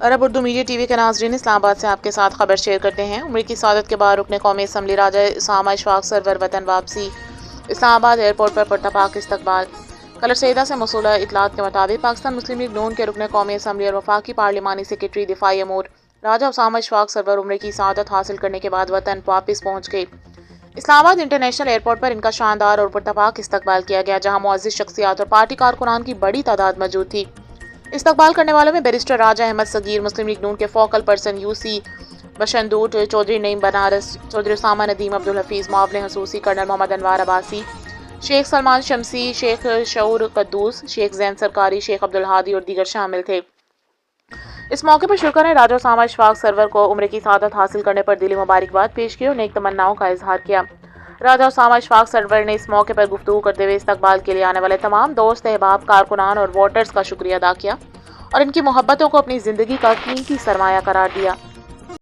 عرب Urdu media T V کے ناظرین، اسلام آباد سے آپ کے ساتھ خبر شیئر کرتے ہیں۔ امریکی سعادت کے بعد رکن قومی اسمبلی راجہ اسامہ اشفاق سرور وطن واپسی، اسلام آباد ایئرپورٹ پر پرتپاک استقبال۔ کلر سیدہ سے موصولہ اطلاعات کے مطابق پاکستان مسلم لیگ نون کے رکن قومی اسمبلی اور وفاقی پارلیمانی سیکرٹری دفاعی امور راجہ اسامہ اشفاق سرور امریکی سعادت حاصل کرنے کے بعد وطن واپس پہنچ گئے۔ اسلام آباد انٹرنیشنل ایئرپورٹ پر ان کا شاندار اور پرتپاک استقبال کیا گیا، جہاں معزز شخصیات اور پارٹی کارکنان کی بڑی تعداد موجود تھی۔ استقبال کرنے والوں میں بیرسٹر راجہ احمد صغیر، مسلم لیگ نون کے فوکل پرسن یو سی بشندوٹ، چودھری نعیم بنارس، چودھری اسامہ ندیم عبدالحفیظ، معاون خصوصی کرنل محمد انوار عباسی، شیخ سلمان شمسی، شیخ شعور قدوس، شیخ زین سرکاری، شیخ عبدالہادی اور دیگر شامل تھے۔ اس موقع پر شرکاء نے راجہ اسامہ اشفاق سرور کو امریکی سعادت حاصل کرنے پر دلی مبارکباد پیش کی اور نیک تمناؤں کا اظہار کیا۔ راجہ اسامہ اشفاق سرور نے اس موقع پر گفتگو کرتے ہوئے استقبال کے لیے آنے والے تمام دوست احباب، کارکنان اور ووٹرز کا شکریہ ادا کیا اور ان کی محبتوں کو اپنی زندگی کا قیمتی سرمایہ قرار دیا۔